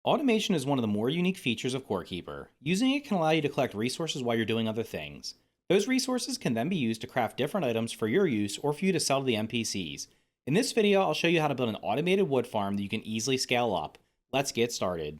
Automation is one of the more unique features of Core Using it can allow you to collect resources while you're doing other things. Those resources can then be used to craft different items for your use or for you to sell to the NPCs. In this video, I'll show you how to build an automated wood farm that you can easily scale up. Let's get started.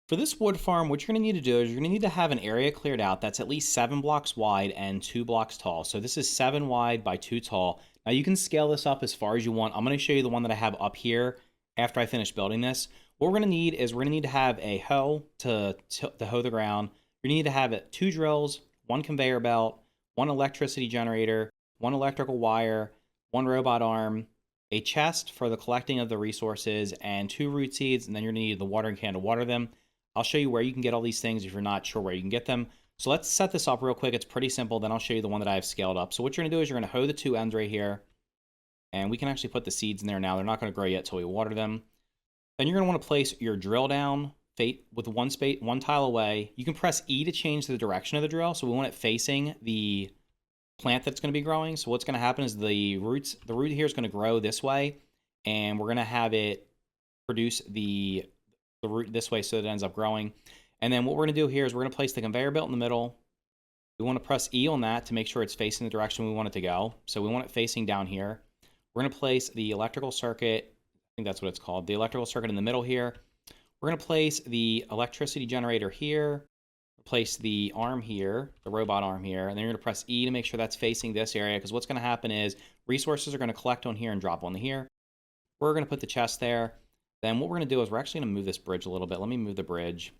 For this wood farm, what you're going to need to do is you're going to need to have an area cleared out that's at least 7 blocks wide and 2 blocks tall. So this is 7 wide by 2 tall. Now you can scale this up as far as you want. I'm going to show you the one that I have up here after I finish building this. What we're going to need is we're going to need to have a hoe to hoe the ground. You're going to need to have 2 drills, 1 conveyor belt, 1 electricity generator, 1 electrical wire, 1 robot arm, a chest for the collecting of the resources, and 2 root seeds, and then you're going to need the watering can to water them. I'll show you where you can get all these things if you're not sure where you can get them. So let's set this up real quick. It's pretty simple. Then I'll show you the one that I have scaled up. So what you're going to do is you're going to hoe the 2 ends right here. And we can actually put the seeds in there now. They're not going to grow yet until we water them. Then you're going to want to place your drill down with one tile away. You can press E to change the direction of the drill. So we want it facing the plant that's going to be growing. So what's going to happen is the root here is going to grow this way. And we're going to have it produce the root this way so that it ends up growing. And then what we're going to do here is we're going to place the conveyor belt in the middle. We want to press E on that to make sure it's facing the direction we want it to go. So we want it facing down here. We're going to place the electrical circuit, I think that's what it's called, the electrical circuit in the middle here. We're going to place the electricity generator here, place the arm here, the robot arm here, and then you're going to press E to make sure that's facing this area, because what's going to happen is resources are going to collect on here and drop on here. We're going to put the chest there. Then what we're going to do is we're actually going to move this bridge a little bit. Let me move the bridge,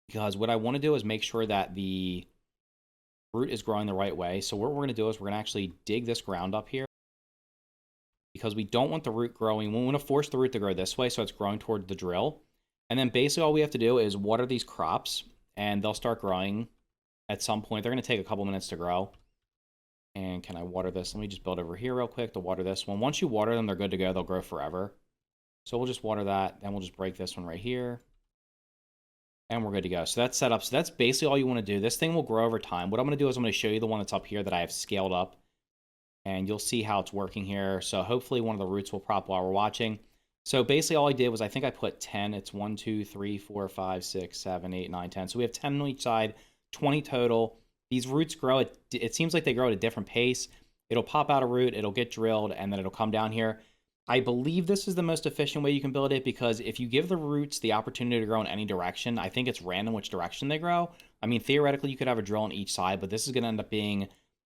because what I want to do is make sure that the root is growing the right way. So what we're going to do is we're going to actually dig this ground up here, because we don't want the root growing. We want to force the root to grow this way so it's growing toward the drill. And then basically all we have to do is water these crops, and they'll start growing at some point. They're going to take a couple minutes to grow. And can I water this? Let me just build over here real quick to water this one. Once you water them, they're good to go. They'll grow forever. So we'll just water that. Then we'll just break this one right here. And we're good to go. So that's set up. So that's basically all you want to do. This thing will grow over time. What I'm going to do is I'm going to show you the one that's up here that I have scaled up. And you'll see how it's working here. So hopefully one of the roots will prop while we're watching. So basically all I did was I think I put 10. It's 1, 2, 3, 4, 5, 6, 7, 8, 9, 10. So we have 10 on each side, 20 total. These roots grow, it seems like they grow at a different pace. It'll pop out a root, it'll get drilled, and then it'll come down here. I believe this is the most efficient way you can build it, because if you give the roots the opportunity to grow in any direction, I think it's random which direction they grow. I mean, theoretically, you could have a drill on each side, but this is going to end up being,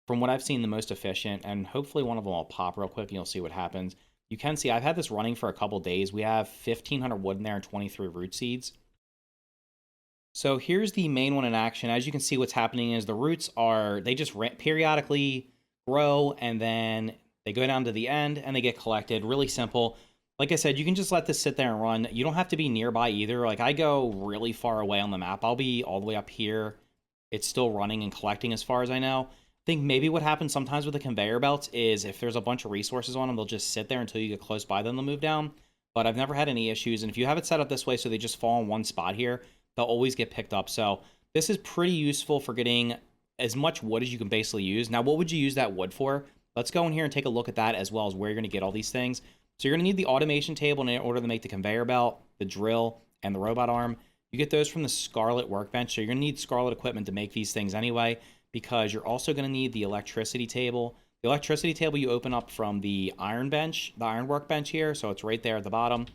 from what I've seen, the most efficient, and hopefully one of them will pop real quick and you'll see what happens. You can see I've had this running for a couple days. We have 1,500 wood in there and 23 root seeds. So here's the main one in action. As you can see, what's happening is the roots they just periodically grow, and then they go down to the end and they get collected. Really simple. Like I said, you can just let this sit there and run. You don't have to be nearby either. Like I go really far away on the map. I'll be all the way up here. It's still running and collecting as far as I know. I think maybe what happens sometimes with the conveyor belts is if there's a bunch of resources on them, they'll just sit there until you get close by them, they'll move down. But I've never had any issues. And if you have it set up this way so they just fall in one spot here, they'll always get picked up. So this is pretty useful for getting as much wood as you can basically use. Now, what would you use that wood for? Let's go in here and take a look at that, as well as where you're going to get all these things. So you're going to need the automation table in order to make the conveyor belt, the drill, and the robot arm. You get those from the Scarlet workbench. So you're going to need Scarlet equipment to make these things anyway, because you're also going to need the electricity table. The electricity table you open up from the iron bench, the iron workbench here. So it's right there at the bottom.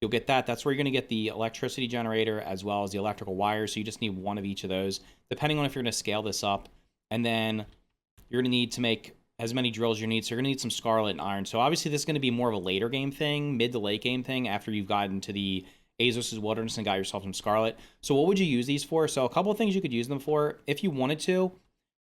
You'll get that. That's where you're going to get the electricity generator as well as the electrical wires. So you just need one of each of those, depending on if you're going to scale this up. And then you're going to need to make as many drills as you need. So you're going to need some Scarlet and iron. So obviously this is going to be more of a later game thing, mid to late game thing, after you've gotten to the Azos' Wilderness and got yourself some Scarlet. So what would you use these for? So a couple of things you could use them for. If you wanted to,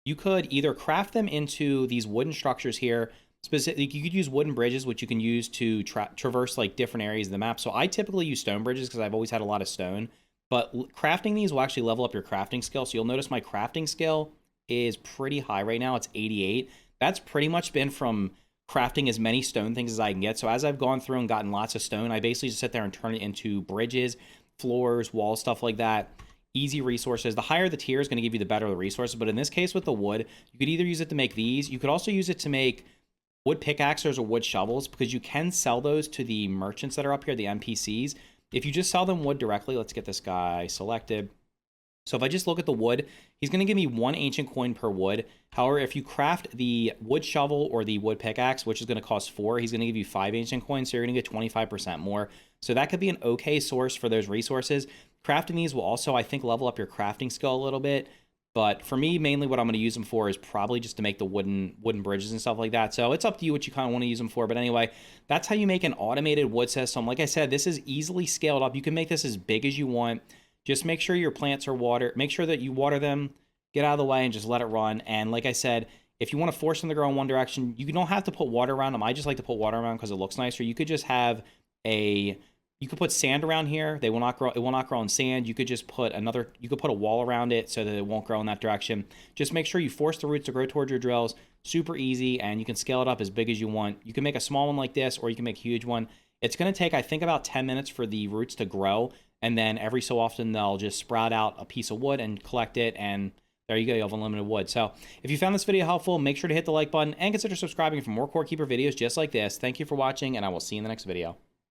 you could either craft them into these wooden structures here. Specifically, you could use wooden bridges, which you can use to traverse like different areas of the map. So I typically use stone bridges because I've always had a lot of stone. But crafting these will actually level up your crafting skill. So you'll notice my crafting skill is pretty high right now. It's 88. That's pretty much been from crafting as many stone things as I can get. So as I've gone through and gotten lots of stone, I basically just sit there and turn it into bridges, floors, walls, stuff like that. Easy resources. The higher the tier is going to give you the better the resources. But in this case with the wood, you could either use it to make these. You could also use it to make wood pickaxes or wood shovels, because you can sell those to the merchants that are up here, the NPCs. If you just sell them wood directly, let's get this guy selected. So if I just look at the wood, he's going to give me 1 ancient coin per wood. However, if you craft the wood shovel or the wood pickaxe, which is going to cost 4, he's going to give you 5 ancient coins, so you're going to get 25% more. So that could be an okay source for those resources. Crafting these will also, I think, level up your crafting skill a little bit. But for me, mainly what I'm going to use them for is probably just to make the wooden bridges and stuff like that. So it's up to you what you kind of want to use them for. But anyway, that's how you make an automated wood system. Like I said, this is easily scaled up. You can make this as big as you want. Just make sure your plants are watered. Make sure that you water them, get out of the way, and just let it run. And like I said, if you want to force them to grow in one direction, you don't have to put water around them. I just like to put water around because it looks nicer. You could just have you could put sand around here. They will not grow. It will not grow in sand. You could just put you could put a wall around it so that it won't grow in that direction. Just make sure you force the roots to grow towards your drills. Super easy, and you can scale it up as big as you want. You can make a small one like this, or you can make a huge one. It's going to take, I think, about 10 minutes for the roots to grow. And then every so often they'll just sprout out a piece of wood and collect it, and there you go, you have unlimited wood. So if you found this video helpful, make sure to hit the like button and consider subscribing for more Core Keeper videos just like this. Thank you for watching, and I will see you in the next video.